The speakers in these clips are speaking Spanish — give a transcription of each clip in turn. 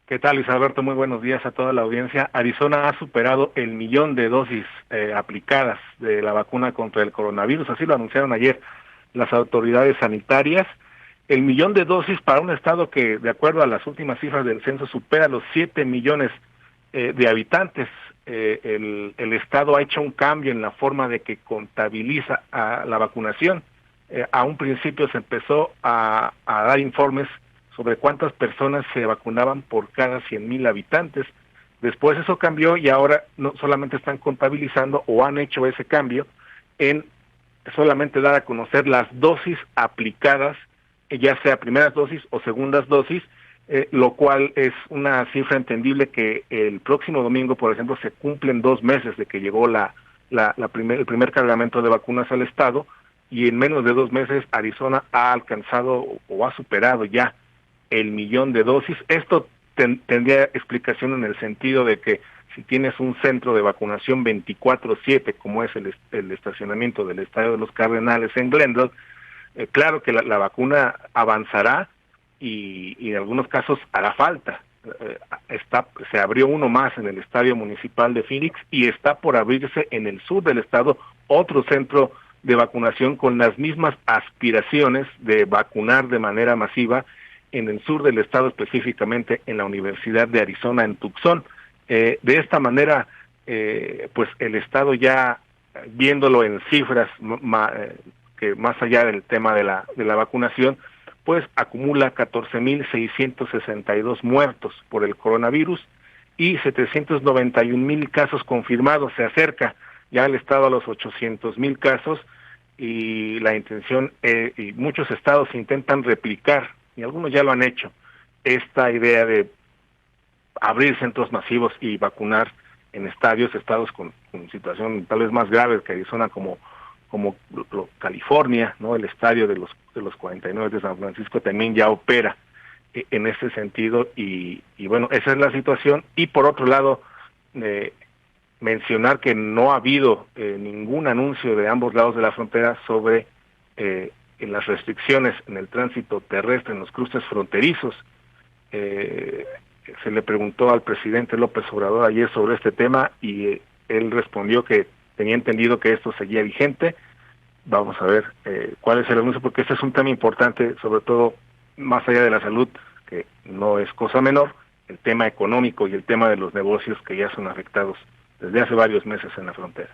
¿Qué tal, Luis Alberto? Muy buenos días a toda la audiencia. Arizona ha superado el 1.000.000 de dosis aplicadas de la vacuna contra el coronavirus. Así lo anunciaron ayer las autoridades sanitarias. El 1.000.000 de dosis para un estado que, de acuerdo a las últimas cifras del censo, supera los 7 millones de habitantes. El estado ha hecho un cambio en la forma de que contabiliza a la vacunación. A un principio se empezó a dar informes sobre cuántas personas se vacunaban por cada 100,000 habitantes. Después eso cambió y ahora no solamente están contabilizando o han hecho ese cambio en solamente dar a conocer las dosis aplicadas, ya sea primeras dosis o segundas dosis, lo cual es una cifra entendible que el próximo domingo, por ejemplo, se cumplen 2 meses de que llegó el primer cargamento de vacunas al estado, y en menos de 2 meses Arizona ha alcanzado o ha superado ya el 1.000.000 de dosis. Esto tendría explicación en el sentido de que si tienes un centro de vacunación 24/7, como es el estacionamiento del Estadio de los Cardenales en Glendale, claro que la vacuna avanzará y en algunos casos hará falta. Se abrió uno más en el Estadio Municipal de Phoenix y está por abrirse en el sur del estado otro centro de vacunación con las mismas aspiraciones de vacunar de manera masiva en el sur del estado, específicamente en la Universidad de Arizona en Tucson. De esta manera, pues el estado ya viéndolo en cifras que más allá del tema de la vacunación, pues acumula 14,662 muertos por el coronavirus y 791,000 casos confirmados. Se acerca ya el estado a los 800,000 casos y la intención, y muchos estados intentan replicar, y algunos ya lo han hecho, esta idea de abrir centros masivos y vacunar en estados con situación tal vez más grave que Arizona, como California, ¿no? El estadio de los 49 de San Francisco también ya opera en ese sentido, y bueno, esa es la situación. Y por otro lado, mencionar que no ha habido ningún anuncio de ambos lados de la frontera sobre en las restricciones en el tránsito terrestre, en los cruces fronterizos. Se le preguntó al presidente López Obrador ayer sobre este tema y él respondió que tenía entendido que esto seguía vigente. Vamos a ver cuál es el anuncio, porque este es un tema importante, sobre todo más allá de la salud, que no es cosa menor, el tema económico y el tema de los negocios que ya son afectados desde hace varios meses en la frontera.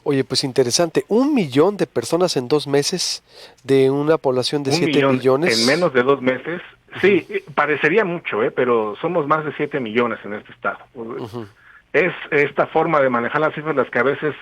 Oye, pues interesante, 1,000,000 de personas en 2 meses de una población de 7 1,000,000 en millones. menos de 2 meses, sí, parecería mucho, pero somos más de 7 millones en este estado. Es esta forma de manejar las cifras las que a veces,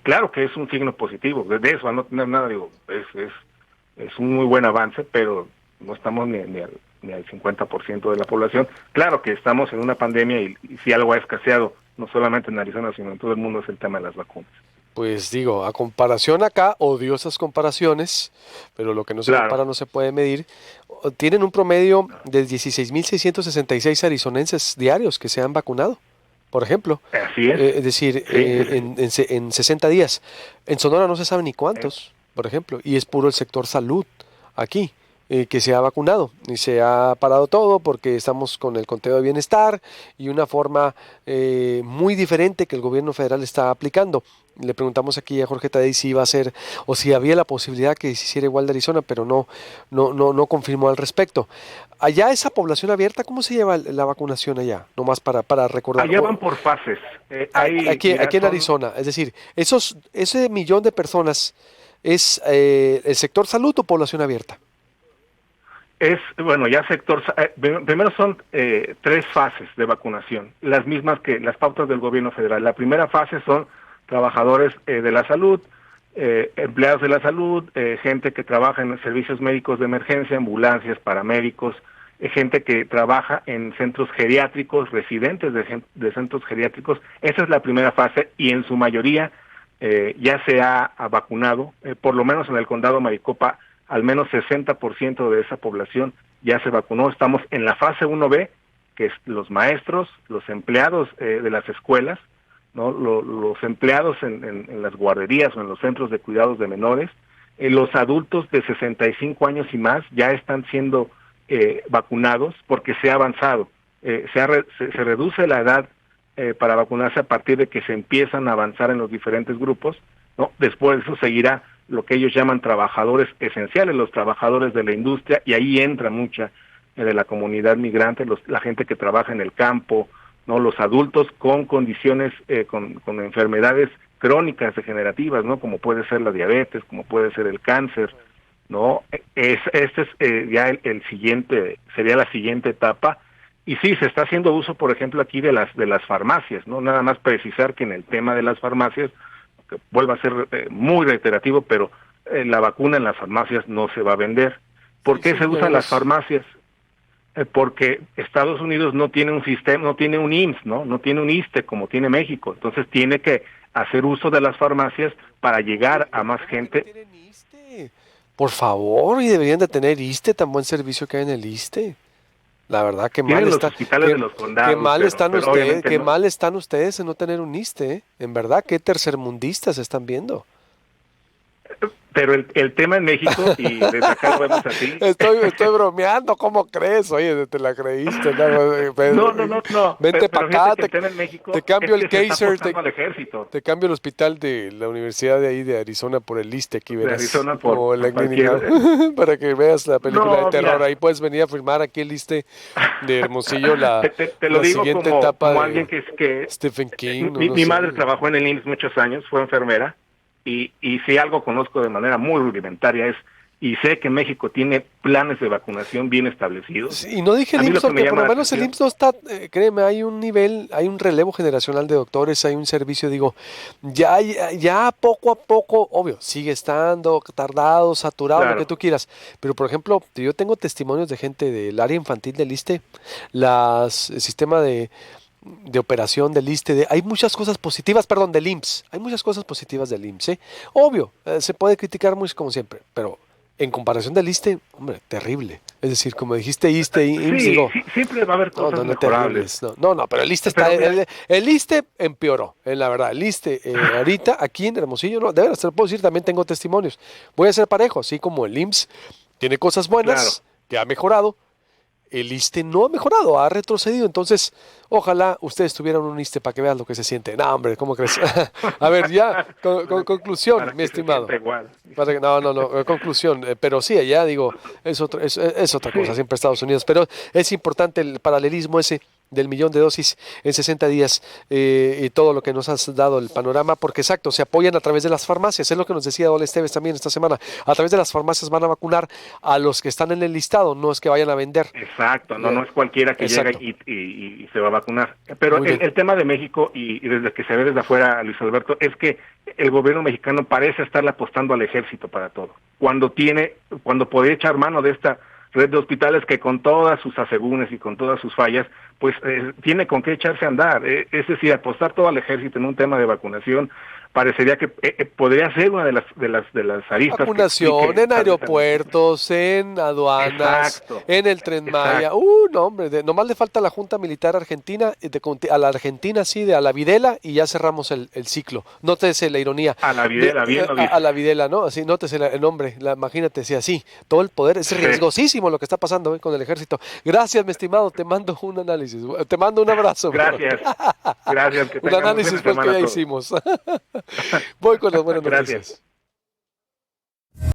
claro que es un signo positivo, de eso a no tener nada, digo, es un muy buen avance, pero no estamos ni al 50% de la población. Claro que estamos en una pandemia y si algo ha escaseado, no solamente en Arizona, sino en todo el mundo, es el tema de las vacunas. Pues digo, a comparación acá, odiosas comparaciones, pero lo que no se Claro. compara no se puede medir. Tienen un promedio de 16,666 arizonenses diarios que se han vacunado, por ejemplo. Así es. Es decir, Sí. en 60 días. En Sonora no se sabe ni Eh, cuántos, por ejemplo, y es puro el sector salud aquí, que se ha vacunado y se ha parado todo porque estamos con el conteo de bienestar y una forma muy diferente que el gobierno federal está aplicando. Le preguntamos aquí a Jorge Tadei si iba a ser o si había la posibilidad que se hiciera igual de Arizona, pero no confirmó al respecto. Allá esa población abierta, ¿cómo se lleva la vacunación allá? Nomás para recordar. Allá van por fases. Aquí en Arizona, es decir, ese 1,000,000 de personas es el sector salud o población abierta. Bueno, ya primero son 3 fases de vacunación, las mismas que las pautas del gobierno federal. La primera fase son trabajadores de la salud, empleados de la salud, gente que trabaja en servicios médicos de emergencia, ambulancias, paramédicos, gente que trabaja en centros geriátricos, residentes de centros geriátricos. Esa es la primera fase y en su mayoría ya se ha vacunado, por lo menos en el condado Maricopa, al menos 60% de esa población ya se vacunó. Estamos en la fase 1B, que es los maestros, los empleados de las escuelas, ¿no? Los empleados en las guarderías o en los centros de cuidados de menores, los adultos de 65 años y más ya están siendo vacunados porque se ha avanzado. se reduce la edad para vacunarse a partir de que se empiezan a avanzar en los diferentes grupos, ¿no? Después de eso seguirá lo que ellos llaman trabajadores esenciales, los trabajadores de la industria, y ahí entra mucha de la comunidad migrante, la gente que trabaja en el campo, ¿no? Los adultos con condiciones, con enfermedades crónicas degenerativas, ¿no? Como puede ser la diabetes, como puede ser el cáncer, ¿no? Este es ya el siguiente, sería la siguiente etapa. Y sí, se está haciendo uso, por ejemplo, aquí de las farmacias, ¿no? Nada más precisar que en el tema de las farmacias, que vuelva a ser muy reiterativo, pero la vacuna en las farmacias no se va a vender. ¿Por qué se usan las farmacias? Porque Estados Unidos no tiene un sistema, no tiene un IMSS, ¿no? No tiene un ISSSTE como tiene México. Entonces tiene que hacer uso de las farmacias para llegar a más gente. Por favor, y deberían de tener ISSSTE, tan buen servicio que hay en el ISSSTE. La verdad, que mal Los está, hospitales de los condados, qué mal están ustedes, qué no. mal están ustedes en no tener un ISSSTE, ¿eh? En verdad, qué tercermundistas están viendo. Pero el tema en México, y desde acá lo vemos así. Estoy bromeando, ¿cómo crees? Oye, te la creíste. No. Vente para acá, el tema en México te cambio es el que se Kaiser, está apostando al ejército. te cambio el hospital de la Universidad de ahí de Arizona por el ISSSTE, aquí verás. De Arizona por la clínica, para que veas la película de terror. Mira. Ahí puedes venir a filmar aquí el ISSSTE de Hermosillo, te lo la digo siguiente como etapa alguien que Stephen King. Mi madre trabajó en el IMSS muchos años, fue enfermera, y si algo conozco de manera muy rudimentaria es, y sé que México tiene planes de vacunación bien establecidos. Sí, y no dije el IMSS, porque por lo menos el IMSS no está, créeme, hay un nivel, hay un relevo generacional de doctores, hay un servicio, digo, ya poco a poco, obvio, sigue estando tardado, saturado, claro, lo que tú quieras, pero por ejemplo, yo tengo testimonios de gente del área infantil del ISSSTE, el sistema de operación del ISSSTE, hay muchas cosas positivas, perdón, del IMSS, hay muchas cosas positivas del IMSS, ¿eh? Obvio, se puede criticar mucho como siempre, pero en comparación del ISSSTE, hombre, terrible. Es decir, como dijiste, ISSSTE y IMSS, digo, siempre va a haber cosas mejorables. No, pero el ISSSTE el ISSSTE empeoró, la verdad. El ISSSTE ahorita, aquí en Hermosillo, no, de verdad, te lo puedo decir, también tengo testimonios. Voy a ser parejo, así como el IMSS tiene cosas buenas, claro, que ha mejorado, el ISSSTE no ha mejorado, ha retrocedido. Entonces, ojalá ustedes tuvieran un ISSSTE para que vean lo que se siente. No, hombre, ¿cómo crees? A ver, ya, conclusión, mi estimado. Conclusión. Pero sí, allá digo, es otra cosa, siempre Estados Unidos. Pero es importante el paralelismo ese del 1.000.000 de dosis en 60 días y todo lo que nos has dado el panorama, porque exacto, se apoyan a través de las farmacias, es lo que nos decía Ole Esteves también esta semana, a través de las farmacias van a vacunar a los que están en el listado, no es que vayan a vender. Exacto, no es cualquiera que llega y se va a vacunar. Pero el tema de México, y desde que se ve desde afuera, Luis Alberto, es que el gobierno mexicano parece estarle apostando al ejército para todo, cuando podría echar mano de esta red de hospitales que con todas sus asegúnes y con todas sus fallas, pues tiene con qué echarse a andar. Es decir, apostar todo al ejército en un tema de vacunación parecería que podría ser una de las aristas. Vacunación en aeropuertos, en aduanas, exacto, en el Tren Maya. No, hombre, nomás le falta a la Junta Militar Argentina, a la Argentina sí, a la Videla, y ya cerramos el ciclo. Nótese la ironía. A la Videla, bien lo dice. A la Videla, ¿no? Así, nótese el nombre, imagínate, si así, todo el poder, es riesgosísimo lo que está pasando con el ejército. Gracias, mi estimado, te mando un análisis, te mando un abrazo. Gracias. Un análisis pues que ya hicimos. Voy con las buenas noticias.